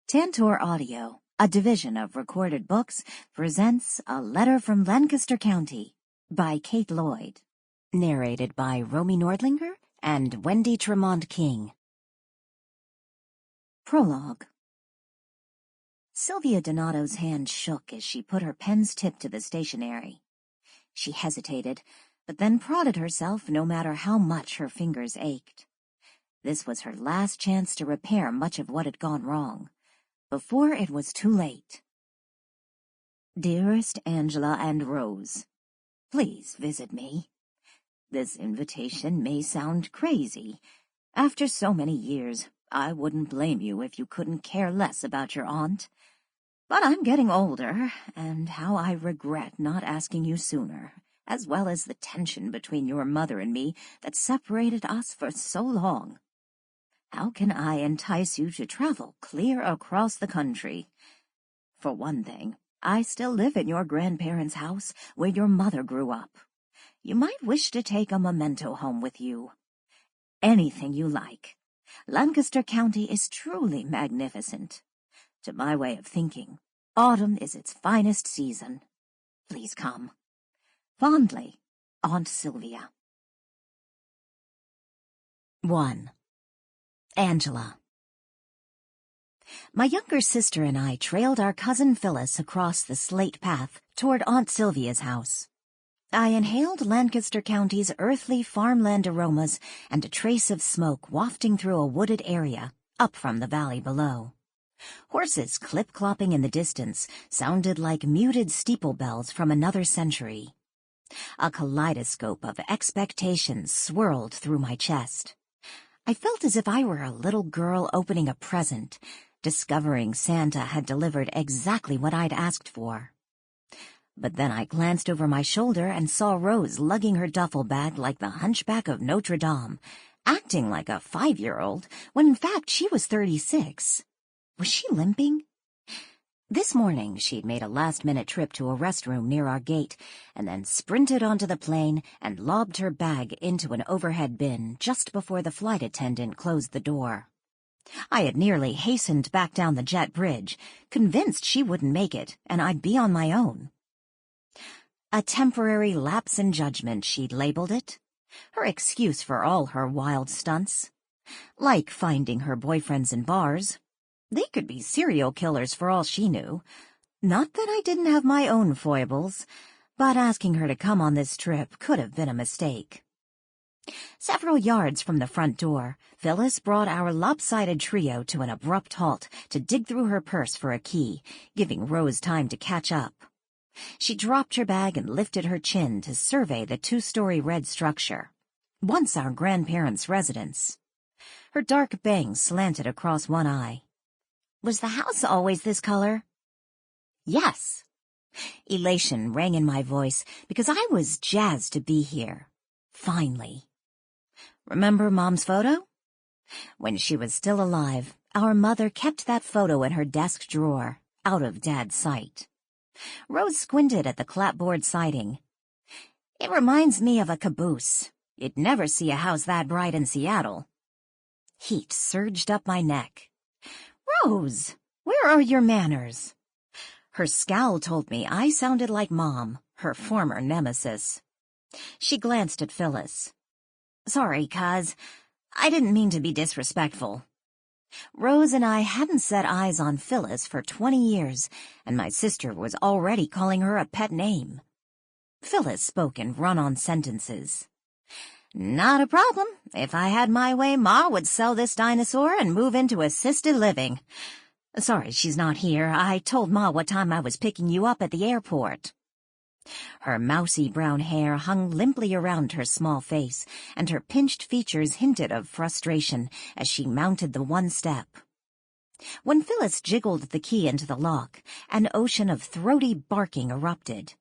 Tantor Audio, a division of Recorded Books, presents A Letter from Lancaster County by Kate Lloyd. Narrated by Romy Nordlinger and Wendy Tremont King. Prologue. Sylvia Donato's hand shook as she put her pen's tip to the stationery. She hesitated, but then prodded herself no matter how much her fingers ached. This was her last chance to repair much of what had gone wrong, before it was too late. Dearest Angela and Rose, please visit me. This invitation may sound crazy. After so many years, I wouldn't blame you if you couldn't care less about your aunt. But I'm getting older, and how I regret not asking you sooner, as well as the tension between your mother and me that separated us for so long. How can I entice you to travel clear across the country? For one thing, I still live in your grandparents' house where your mother grew up. You might wish to take a memento home with you. Anything you like. Lancaster County is truly magnificent. To my way of thinking, autumn is its finest season. Please come. Fondly, Aunt Silvia. 1. Angela. My younger sister and I trailed our cousin Phyllis across the slate path toward Aunt Silvia's house. I inhaled Lancaster County's earthly farmland aromas and a trace of smoke wafting through a wooded area up from the valley below. Horses clip-clopping in the distance sounded like muted steeple bells from another century. A kaleidoscope of expectations swirled through my chest. I felt as if I were a little girl opening a present, discovering Santa had delivered exactly what I'd asked for. But then I glanced over my shoulder and saw Rose lugging her duffel bag like the hunchback of Notre Dame, acting like a 5-year-old, when in fact she was 36. Was she limping? This morning she'd made a last-minute trip to a restroom near our gate and then sprinted onto the plane and lobbed her bag into an overhead bin just before the flight attendant closed the door. I had nearly hastened back down the jet bridge, convinced she wouldn't make it and I'd be on my own. A temporary lapse in judgment, she'd labeled it. Her excuse for all her wild stunts. Like finding her boyfriends in bars. They could be serial killers for all she knew. Not that I didn't have my own foibles, but asking her to come on this trip could have been a mistake. Several yards from the front door, Phyllis brought our lopsided trio to an abrupt halt to dig through her purse for a key, giving Rose time to catch up. She dropped her bag and lifted her chin to survey the 2-story red structure, once our grandparents' residence. Her dark bangs slanted across one eye. Was the house always this color? Yes. Elation rang in my voice because I was jazzed to be here. Finally. Remember Mom's photo? When she was still alive, our mother kept that photo in her desk drawer, out of Dad's sight. Rose squinted at the clapboard siding. It reminds me of a caboose. You'd never see a house that bright in Seattle. Heat surged up my neck. Rose, where are your manners? Her scowl told me I sounded like Mom, her former nemesis. She glanced at Phyllis. Sorry, Cuz. I didn't mean to be disrespectful. Rose and I hadn't set eyes on Phyllis for 20 years, and my sister was already calling her a pet name. Phyllis spoke in run-on sentences. Not a problem. If I had my way, Ma would sell this dinosaur and move into assisted living. Sorry she's not here. I told Ma what time I was picking you up at the airport. Her mousy brown hair hung limply around her small face, and her pinched features hinted of frustration as she mounted the one step. When Phyllis jiggled the key into the lock, an ocean of throaty barking erupted.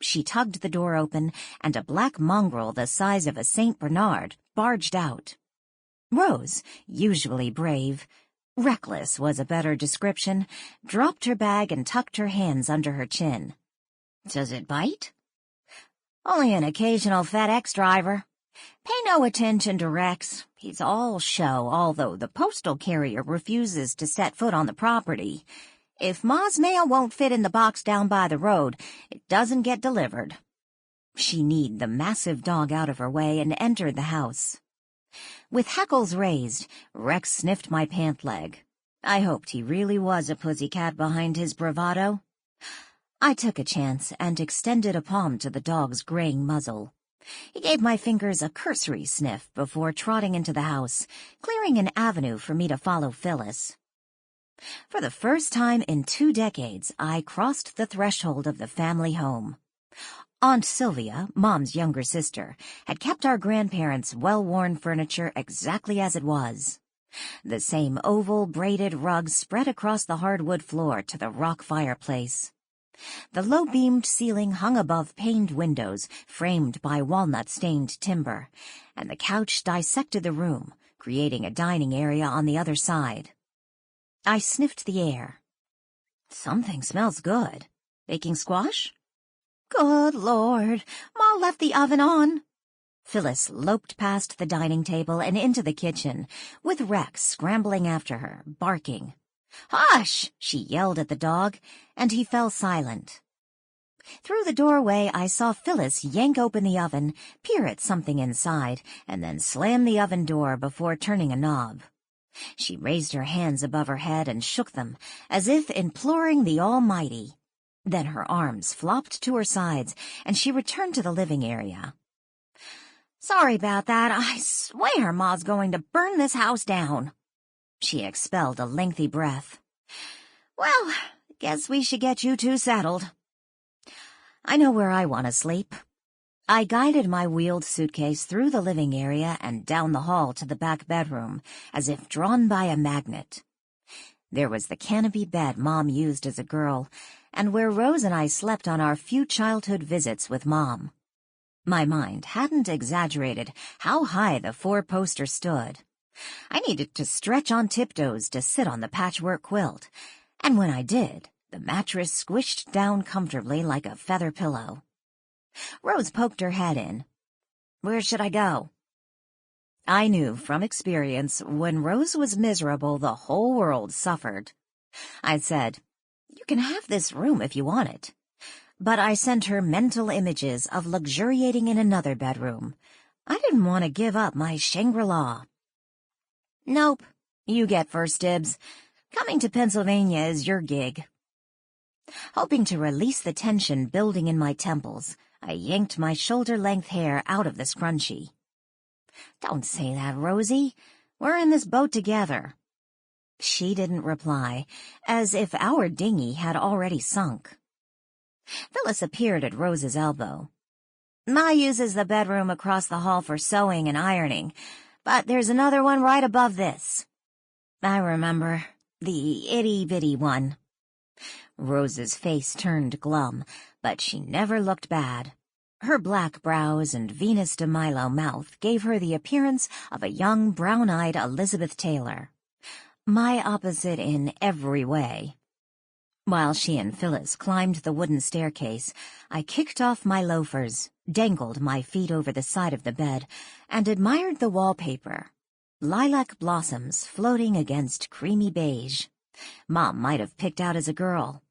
She tugged the door open, and a black mongrel the size of a St. Bernard barged out. Rose, usually brave, reckless was a better description, dropped her bag and tucked her hands under her chin. Does it bite? Only an occasional FedEx driver. Pay no attention to Rex. He's all show, although the postal carrier refuses to set foot on the property. If Ma's mail won't fit in the box down by the road, it doesn't get delivered. She kneed the massive dog out of her way and entered the house. With hackles raised, Rex sniffed my pant leg. I hoped he really was a pussycat behind his bravado. I took a chance and extended a palm to the dog's graying muzzle. He gave my fingers a cursory sniff before trotting into the house, clearing an avenue for me to follow Phyllis. For the first time in 2 decades, I crossed the threshold of the family home. Aunt Silvia, Mom's younger sister, had kept our grandparents' well-worn furniture exactly as it was. The same oval, braided rug spread across the hardwood floor to the rock fireplace. The low-beamed ceiling hung above paned windows framed by walnut-stained timber, and the couch dissected the room, creating a dining area on the other side. I sniffed the air. Something smells good. Baking squash? Good Lord, Ma left the oven on. Phyllis loped past the dining table and into the kitchen, with Rex scrambling after her, barking. Hush! She yelled at the dog, and he fell silent. Through the doorway, I saw Phyllis yank open the oven, peer at something inside, and then slam the oven door before turning a knob. She raised her hands above her head and shook them, as if imploring the Almighty. Then her arms flopped to her sides, and she returned to the living area. Sorry about that. I swear Ma's going to burn this house down. She expelled a lengthy breath. Well, guess we should get you two settled. I know where I want to sleep. I guided my wheeled suitcase through the living area and down the hall to the back bedroom, as if drawn by a magnet. There was the canopy bed Mom used as a girl, and where Rose and I slept on our few childhood visits with Mom. My mind hadn't exaggerated how high the 4-poster stood. I needed to stretch on tiptoes to sit on the patchwork quilt, and when I did, the mattress squished down comfortably like a feather pillow. Rose poked her head in. Where should I go? I knew from experience when Rose was miserable, the whole world suffered. I said, You can have this room if you want it. But I sent her mental images of luxuriating in another bedroom. I didn't want to give up my Shangri-La. Nope, you get first dibs. Coming to Pennsylvania is your gig. Hoping to release the tension building in my temples, I yanked my shoulder-length hair out of the scrunchie. Don't say that, Rosie. We're in this boat together. She didn't reply, as if our dinghy had already sunk. Phyllis appeared at Rose's elbow. Ma uses the bedroom across the hall for sewing and ironing, but there's another one right above this. I remember, the itty-bitty one. Rose's face turned glum, but she never looked bad. Her black brows and Venus de Milo mouth gave her the appearance of a young, brown-eyed Elizabeth Taylor. My opposite in every way. While she and Phyllis climbed the wooden staircase, I kicked off my loafers, dangled my feet over the side of the bed, and admired the wallpaper. Lilac blossoms floating against creamy beige. Mom might have picked out as a girl.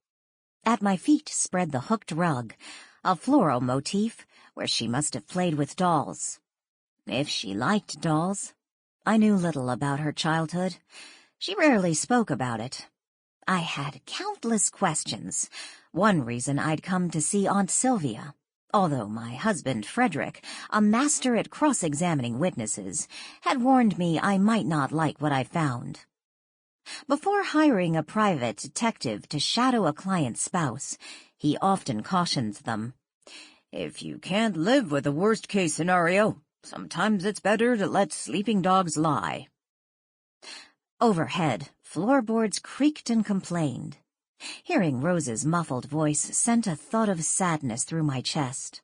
At my feet spread the hooked rug, a floral motif where she must have played with dolls. If she liked dolls. I knew little about her childhood. She rarely spoke about it. I had countless questions. One reason I'd come to see Aunt Silvia, although my husband, Frederick, a master at cross-examining witnesses, had warned me I might not like what I found. Before hiring a private detective to shadow a client's spouse, he often cautioned them, If you can't live with the worst-case scenario, sometimes it's better to let sleeping dogs lie. Overhead, floorboards creaked and complained. Hearing Rose's muffled voice sent a thought of sadness through my chest.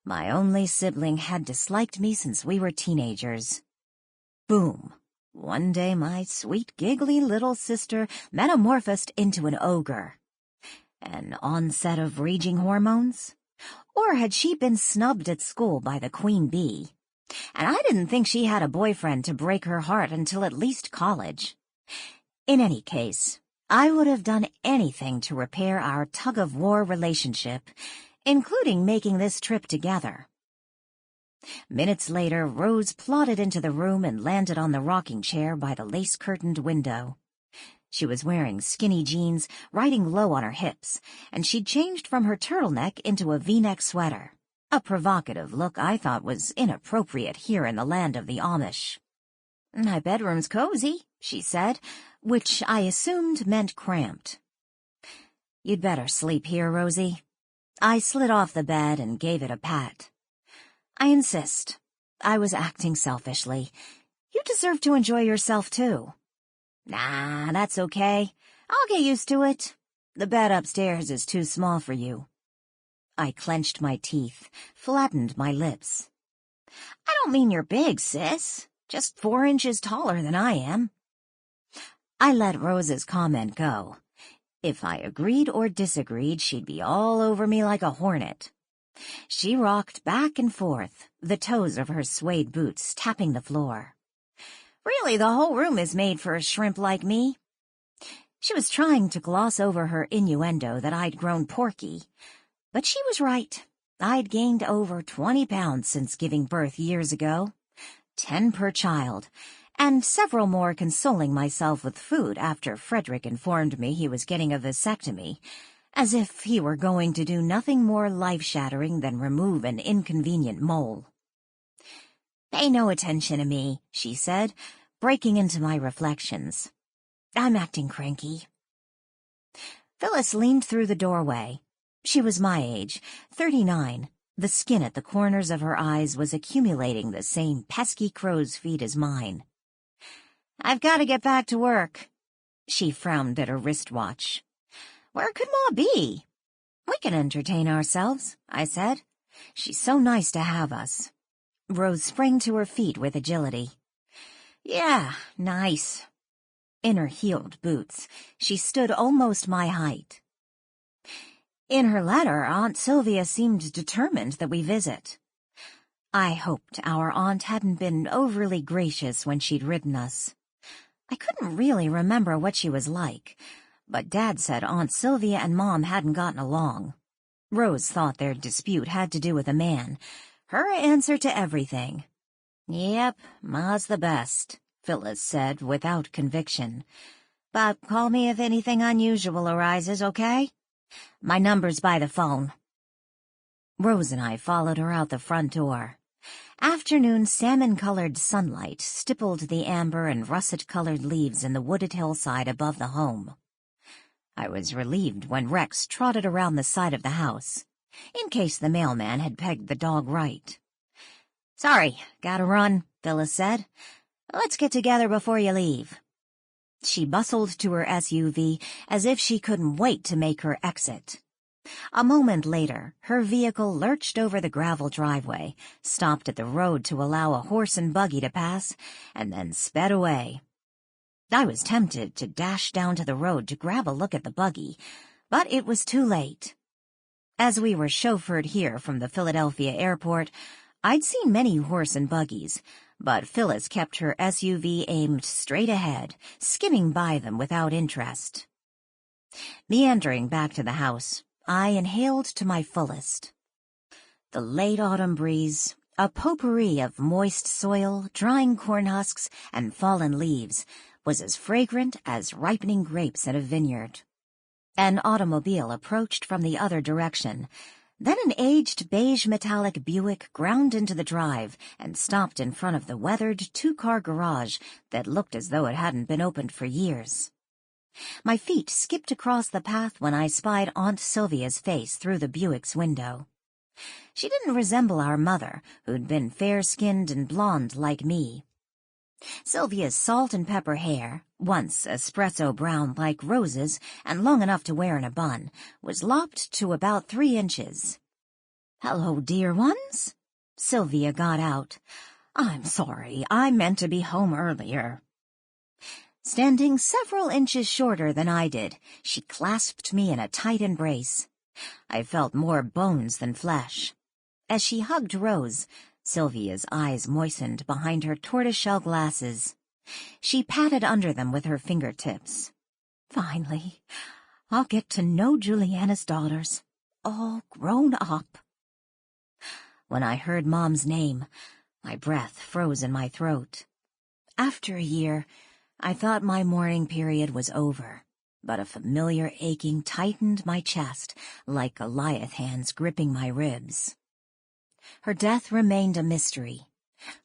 My only sibling had disliked me since we were teenagers. Boom. One day my sweet, giggly little sister metamorphosed into an ogre. An onset of raging hormones? Or had she been snubbed at school by the queen bee? And I didn't think she had a boyfriend to break her heart until at least college. In any case, I would have done anything to repair our tug-of-war relationship, including making this trip together. Minutes later, Rose plodded into the room and landed on the rocking chair by the lace-curtained window. She was wearing skinny jeans, riding low on her hips, and she'd changed from her turtleneck into a V-neck sweater, a provocative look I thought was inappropriate here in the land of the Amish. "My bedroom's cozy," she said, which I assumed meant cramped. "You'd better sleep here, Rosie." I slid off the bed and gave it a pat. "I insist. I was acting selfishly. You deserve to enjoy yourself, too." "Nah, that's okay. I'll get used to it. The bed upstairs is too small for you." I clenched my teeth, flattened my lips. "I don't mean you're big, sis. Just 4 inches taller than I am." I let Rose's comment go. If I agreed or disagreed, she'd be all over me like a hornet. She rocked back and forth, the toes of her suede boots tapping the floor. "Really, the whole room is made for a shrimp like me." She was trying to gloss over her innuendo that I'd grown porky, but she was right. I'd gained over 20 pounds since giving birth years ago, 10 per child, and several more consoling myself with food after Frederick informed me he was getting a vasectomy, as if he were going to do nothing more life-shattering than remove an inconvenient mole. "Pay no attention to me," she said, breaking into my reflections. "I'm acting cranky." Phyllis leaned through the doorway. She was my age, 39. The skin at the corners of her eyes was accumulating the same pesky crow's feet as mine. "I've got to get back to work." She frowned at her wristwatch. "Where could Ma be?" "We can entertain ourselves," I said. "She's so nice to have us." Rose sprang to her feet with agility. "Yeah, nice." In her heeled boots, she stood almost my height. In her letter, Aunt Silvia seemed determined that we visit. I hoped our aunt hadn't been overly gracious when she'd written us. I couldn't really remember what she was like, but Dad said Aunt Silvia and Mom hadn't gotten along. Rose thought their dispute had to do with a man. Her answer to everything. "Yep, Ma's the best," Phyllis said without conviction. "But call me if anything unusual arises, okay? My number's by the phone." Rose and I followed her out the front door. Afternoon salmon-colored sunlight stippled the amber and russet-colored leaves in the wooded hillside above the home. I was relieved when Rex trotted around the side of the house, in case the mailman had pegged the dog right. "Sorry, gotta run," Phyllis said. "Let's get together before you leave." She bustled to her SUV as if she couldn't wait to make her exit. A moment later, her vehicle lurched over the gravel driveway, stopped at the road to allow a horse and buggy to pass, and then sped away. I was tempted to dash down to the road to grab a look at the buggy, but it was too late. As we were chauffeured here from the Philadelphia airport, I'd seen many horse and buggies, but Phyllis kept her SUV aimed straight ahead, skimming by them without interest. Meandering back to the house, I inhaled to my fullest. The late autumn breeze, a potpourri of moist soil, drying corn husks, and fallen leaves, was as fragrant as ripening grapes in a vineyard. An automobile approached from the other direction. Then an aged beige metallic Buick ground into the drive and stopped in front of the weathered 2-car garage that looked as though it hadn't been opened for years. My feet skipped across the path when I spied Aunt Silvia's face through the Buick's window. She didn't resemble our mother, who'd been fair-skinned and blonde like me. Sylvia's salt and pepper hair, once espresso brown like Rose's and long enough to wear in a bun, was lopped to about 3 inches. "Hello, dear ones." Sylvia got out. "I'm sorry, I meant to be home earlier." Standing several inches shorter than I did, she clasped me in a tight embrace. I felt more bones than flesh. As she hugged Rose, Sylvia's eyes moistened behind her tortoiseshell glasses. She patted under them with her fingertips. Finally, I'll get to know Juliana's daughters, all grown up. When I heard Mom's name, my breath froze in my throat. After a year, I thought my mourning period was over, but a familiar aching tightened my chest like Goliath hands gripping my ribs. Her death remained a mystery,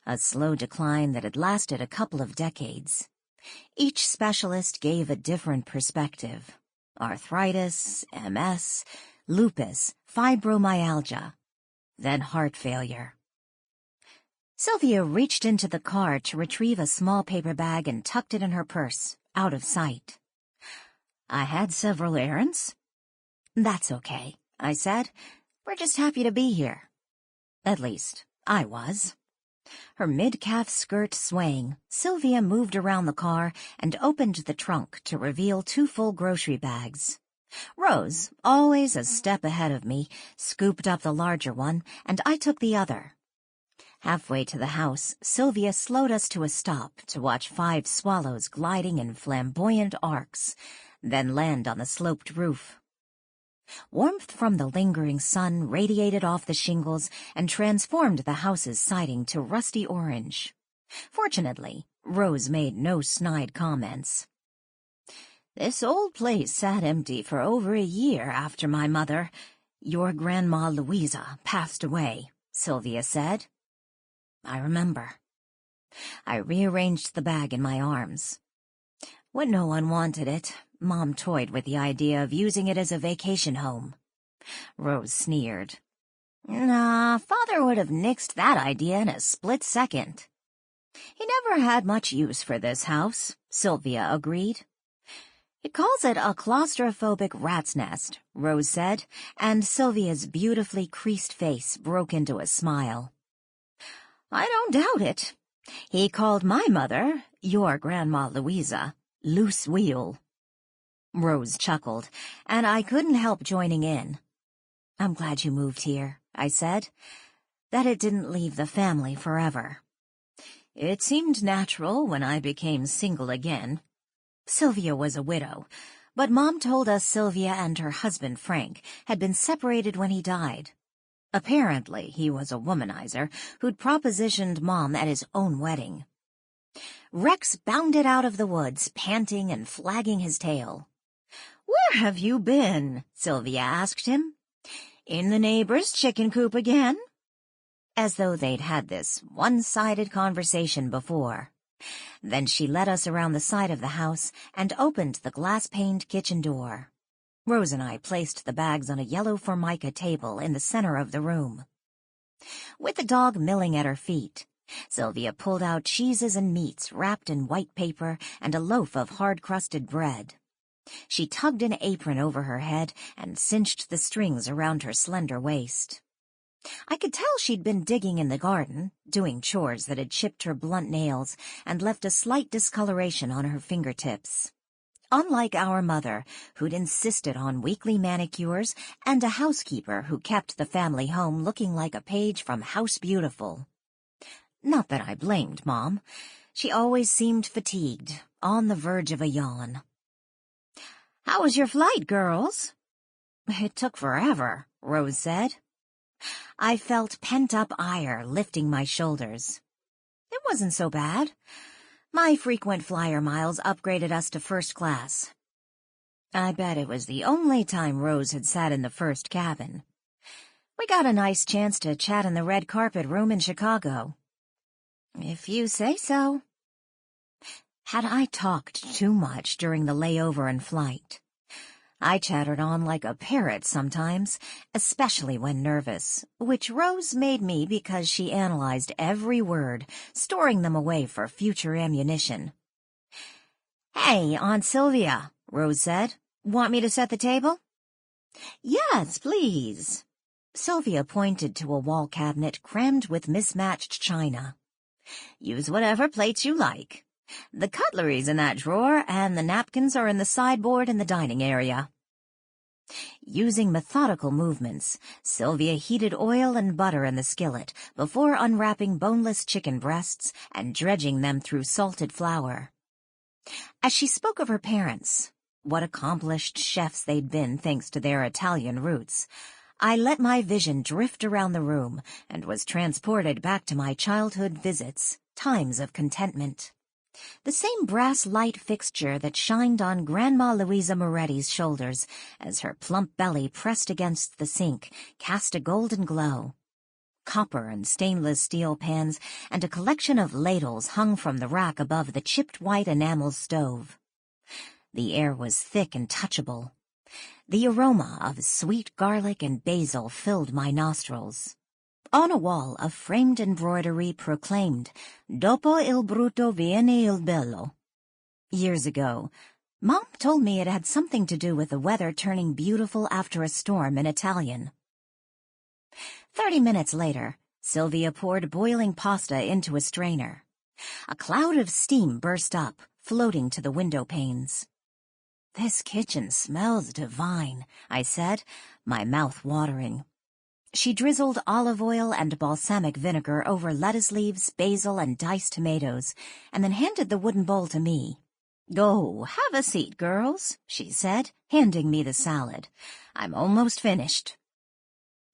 a slow decline that had lasted a couple of decades. Each specialist gave a different perspective. Arthritis, MS, lupus, fibromyalgia, then heart failure. Sylvia reached into the car to retrieve a small paper bag and tucked it in her purse, out of sight. I had several errands. That's okay, I said. We're just happy to be here. At least, I was. Her mid-calf skirt swaying, Sylvia moved around the car and opened the trunk to reveal 2 full grocery bags. Rose, always a step ahead of me, scooped up the larger one, and I took the other. Halfway to the house, Sylvia slowed us to a stop to watch 5 swallows gliding in flamboyant arcs, then land on the sloped roof. Warmth from the lingering sun radiated off the shingles and transformed the house's siding to rusty orange. Fortunately, Rose made no snide comments. This old place sat empty for over a year after my mother, your Grandma Louisa, passed away, Sylvia said. I remember. I rearranged the bag in my arms. When no one wanted it, Mom toyed with the idea of using it as a vacation home. Rose sneered. Nah, Father would have nixed that idea in a split second. He never had much use for this house, Sylvia agreed. He calls it a claustrophobic rat's nest, Rose said, and Sylvia's beautifully creased face broke into a smile. I don't doubt it. He called my mother, your Grandma Louisa, loose wheel. Rose chuckled, and I couldn't help joining in. I'm glad you moved here, I said, that it didn't leave the family forever. It seemed natural when I became single again. Sylvia was a widow, but Mom told us Sylvia and her husband Frank had been separated when he died. Apparently, he was a womanizer who'd propositioned Mom at his own wedding. Rex bounded out of the woods, panting and flagging his tail. Where have you been? Sylvia asked him. In the neighbor's chicken coop again? As though they'd had this one-sided conversation before. Then she led us around the side of the house and opened the glass-paned kitchen door. Rose and I placed the bags on a yellow formica table in the center of the room. With the dog milling at her feet, Sylvia pulled out cheeses and meats wrapped in white paper and a loaf of hard-crusted bread. She tugged an apron over her head and cinched the strings around her slender waist. I could tell she'd been digging in the garden, doing chores that had chipped her blunt nails and left a slight discoloration on her fingertips. Unlike our mother, who'd insisted on weekly manicures, and a housekeeper who kept the family home looking like a page from House Beautiful. Not that I blamed Mom. She always seemed fatigued, on the verge of a yawn. How was your flight, girls? It took forever, Rose said. I felt pent-up ire lifting my shoulders. It wasn't so bad. My frequent flyer miles upgraded us to first class. I bet it was the only time Rose had sat in the first cabin. We got a nice chance to chat in the red carpet room in Chicago. If you say so. Had I talked too much during the layover and flight? I chattered on like a parrot sometimes, especially when nervous, which Rose made me because she analyzed every word, storing them away for future ammunition. Hey, Aunt Silvia, Rose said. Want me to set the table? Yes, please. Sylvia pointed to a wall cabinet crammed with mismatched china. Use whatever plates you like. The cutlery's in that drawer, and the napkins are in the sideboard in the dining area. Using methodical movements, Silvia heated oil and butter in the skillet before unwrapping boneless chicken breasts and dredging them through salted flour. As she spoke of her parents, what accomplished chefs they'd been thanks to their Italian roots, I let my vision drift around the room and was transported back to my childhood visits, times of contentment. The same brass light fixture that shined on Grandma Louisa Moretti's shoulders as her plump belly pressed against the sink cast a golden glow. Copper and stainless steel pans and a collection of ladles hung from the rack above the chipped white enamel stove. The air was thick and touchable. The aroma of sweet garlic and basil filled my nostrils. On a wall, a framed embroidery proclaimed, "Dopo il brutto viene il bello." Years ago, Mom told me it had something to do with the weather turning beautiful after a storm in Italian. 30 minutes later, Silvia poured boiling pasta into a strainer. A cloud of steam burst up, floating to the window panes. "This kitchen smells divine," I said, my mouth watering. She drizzled olive oil and balsamic vinegar over lettuce leaves, basil, and diced tomatoes, and then handed the wooden bowl to me. "Go, have a seat, girls," she said, handing me the salad. "I'm almost finished."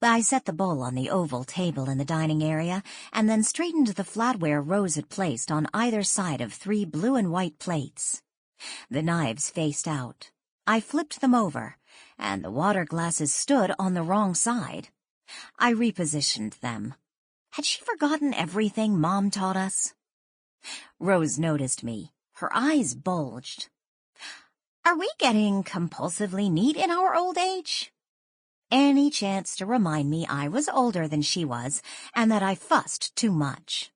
I set the bowl on the oval table in the dining area and then straightened the flatware Rose had placed on either side of 3 blue and white plates. The knives faced out. I flipped them over, and the water glasses stood on the wrong side. I repositioned them. Had she forgotten everything Mom taught us? Rose noticed me. Her eyes bulged. "Are we getting compulsively neat in our old age?" Any chance to remind me I was older than she was and that I fussed too much.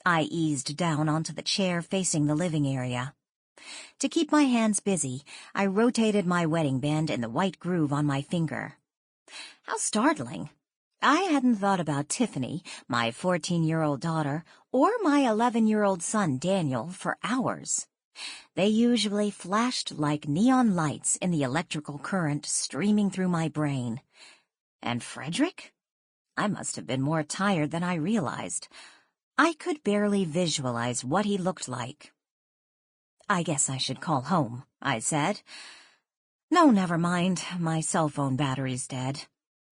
I eased down onto the chair facing the living area. To keep my hands busy, I rotated my wedding band in the white groove on my finger. How startling. I hadn't thought about Tiffany, my 14-year-old daughter, or my 11-year-old son, Daniel, for hours. They usually flashed like neon lights in the electrical current streaming through my brain. And Frederick? I must have been more tired than I realized. I could barely visualize what he looked like. "I guess I should call home," I said. "No, never mind. My cell phone battery's dead.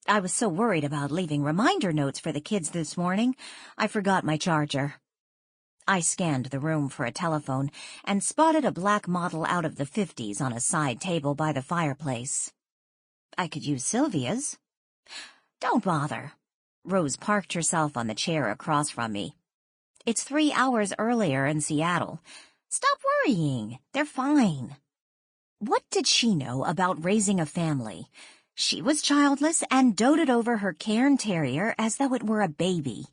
I was so worried about leaving reminder notes for the kids this morning, I forgot my charger." I scanned the room for a telephone and spotted a black model out of the 50s on a side table by the fireplace. I could use Silvia's. "Don't bother." Rose parked herself on the chair across from me. "It's 3 hours earlier in Seattle. Stop worrying. They're fine." What did she know about raising a family? She was childless and doted over her Cairn Terrier as though it were a baby.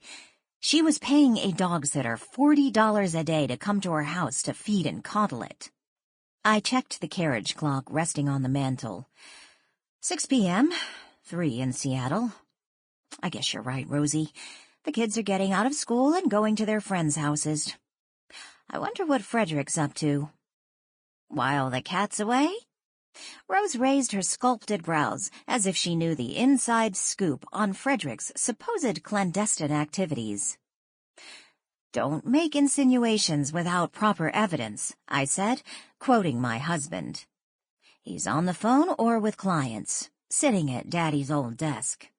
She was paying a dog sitter $40 a day to come to her house to feed and coddle it. I checked the carriage clock resting on the mantel. 6 p.m., 3 in Seattle. I guess you're right, Rosie. The kids are getting out of school and going to their friends' houses. I wonder what Frederick's up to. While the cat's away? Rose raised her sculpted brows as if she knew the inside scoop on Frederick's supposed clandestine activities. "Don't make insinuations without proper evidence," I said, quoting my husband. "He's on the phone or with clients, sitting at Daddy's old desk."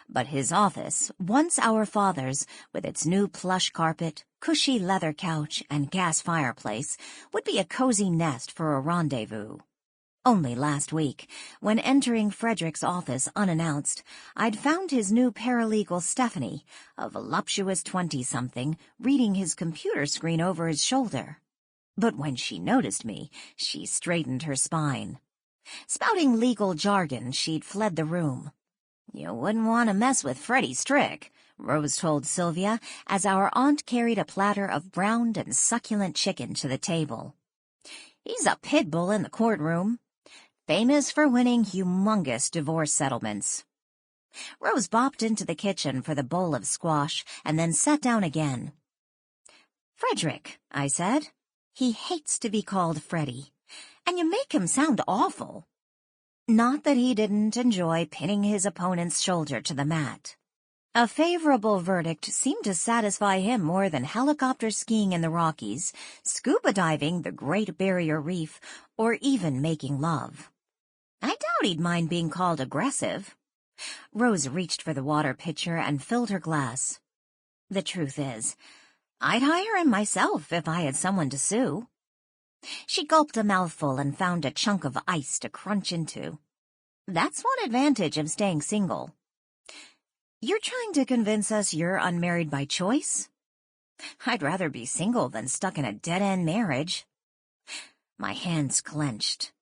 But his office, once our father's, with its new plush carpet, cushy leather couch, and gas fireplace, would be a cozy nest for a rendezvous. Only last week, when entering Frederick's office unannounced, I'd found his new paralegal Stephanie, a voluptuous 20-something, reading his computer screen over his shoulder. But when she noticed me, she straightened her spine. Spouting legal jargon, she'd fled the room. "You wouldn't want to mess with Freddie Strick," Rose told Silvia as our aunt carried a platter of browned and succulent chicken to the table. "He's a pit bull in the courtroom. Famous for winning humongous divorce settlements." Rose bopped into the kitchen for the bowl of squash and then sat down again. "Frederick," I said. "He hates to be called Freddie, and you make him sound awful." Not that he didn't enjoy pinning his opponent's shoulder to the mat. A favorable verdict seemed to satisfy him more than helicopter skiing in the Rockies, scuba diving the Great Barrier Reef, or even making love. I doubt he'd mind being called aggressive. Rose reached for the water pitcher and filled her glass. The truth is, I'd hire him myself if I had someone to sue. She gulped a mouthful and found a chunk of ice to crunch into. That's one advantage of staying single. You're trying to convince us you're unmarried by choice? I'd rather be single than stuck in a dead-end marriage. My hands clenched.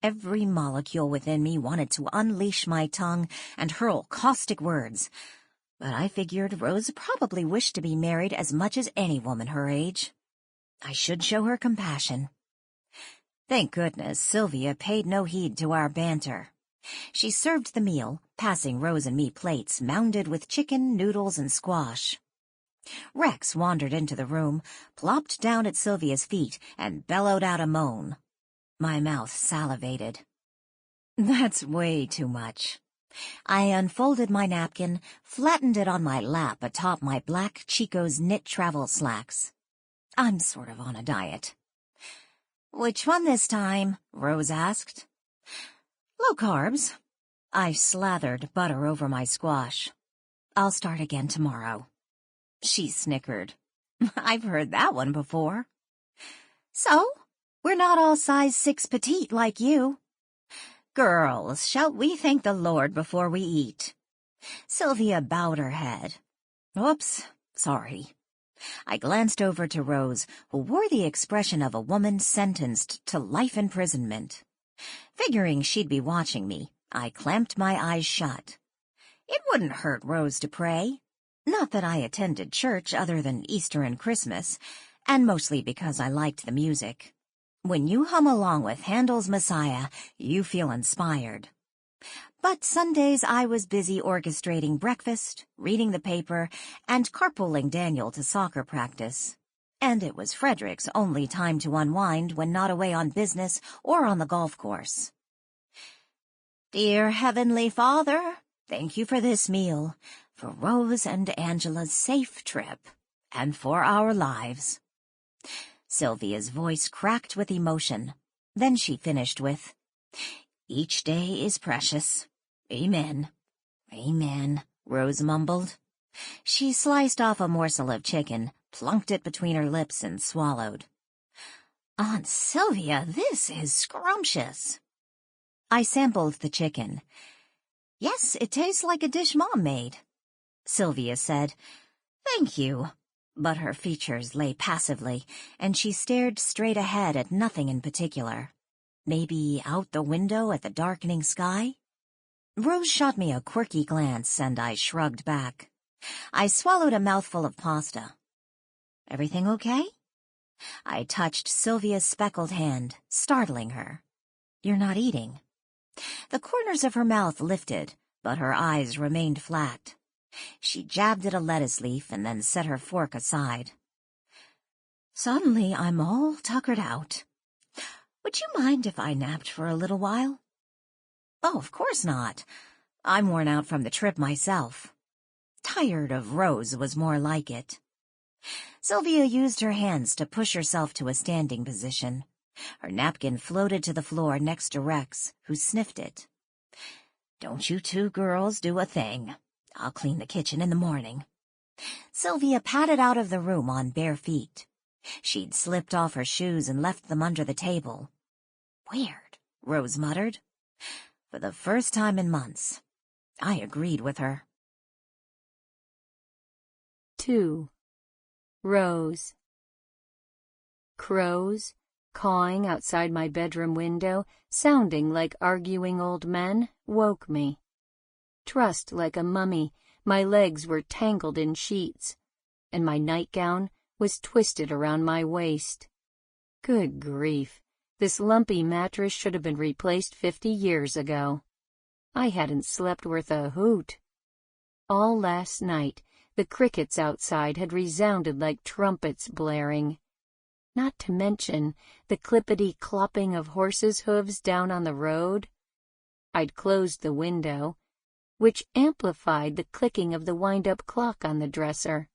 Every molecule within me wanted to unleash my tongue and hurl caustic words, but I figured Rose probably wished to be married as much as any woman her age. I should show her compassion. Thank goodness Silvia paid no heed to our banter. She served the meal, passing Rose and me plates mounded with chicken, noodles, and squash. Rex wandered into the room, plopped down at Silvia's feet, and bellowed out a moan. My mouth salivated. That's way too much. I unfolded my napkin, flattened it on my lap atop my black Chico's knit travel slacks. I'm sort of on a diet. Which one this time? Rose asked. Low carbs. I slathered butter over my squash. I'll start again tomorrow. She snickered. I've heard that one before. So, we're not all size 6 petite like you. Girls, shall we thank the Lord before we eat? Silvia bowed her head. Oops, sorry. I glanced over to Rose, who wore the expression of a woman sentenced to life imprisonment. Figuring she'd be watching me, I clamped my eyes shut. It wouldn't hurt Rose to pray. Not that I attended church other than Easter and Christmas, and mostly because I liked the music. When you hum along with Handel's Messiah, you feel inspired. But Sundays I was busy orchestrating breakfast, reading the paper, and carpooling Daniel to soccer practice. And it was Frederick's only time to unwind when not away on business or on the golf course. Dear Heavenly Father, thank you for this meal, for Rose and Angela's safe trip, and for our lives. Silvia's voice cracked with emotion. Then she finished with, Each day is precious. Amen. Amen, Rose mumbled. She sliced off a morsel of chicken, plunked it between her lips, and swallowed. Aunt Silvia, this is scrumptious. I sampled the chicken. Yes, it tastes like a dish Mom made. Silvia said, Thank you. But her features lay passively, and she stared straight ahead at nothing in particular. Maybe out the window at the darkening sky? Rose shot me a quirky glance, and I shrugged back. I swallowed a mouthful of pasta. Everything okay? I touched Silvia's speckled hand, startling her. You're not eating. The corners of her mouth lifted, but her eyes remained flat. She jabbed at a lettuce leaf and then set her fork aside. Suddenly, I'm all tuckered out. Would you mind if I napped for a little while? Oh, of course not. I'm worn out from the trip myself. Tired of Rose was more like it. Silvia used her hands to push herself to a standing position. Her napkin floated to the floor next to Rex, who sniffed it. Don't you two girls do a thing. I'll clean the kitchen in the morning. Silvia padded out of the room on bare feet. She'd slipped off her shoes and left them under the table. Weird, Rose muttered. For the first time in months, I agreed with her. 2. Rose. Crows, cawing outside my bedroom window, sounding like arguing old men, woke me. Trussed like a mummy, my legs were tangled in sheets, and my nightgown was twisted around my waist. Good grief, this lumpy mattress should have been replaced 50 years ago. I hadn't slept worth a hoot. All last night, the crickets outside had resounded like trumpets blaring. Not to mention the clippity-clopping of horses' hooves down on the road. I'd closed the window, which amplified the clicking of the wind-up clock on the dresser.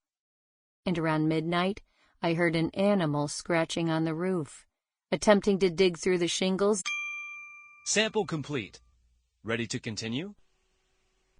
And around midnight, I heard an animal scratching on the roof, attempting to dig through the shingles. Sample complete. Ready to continue?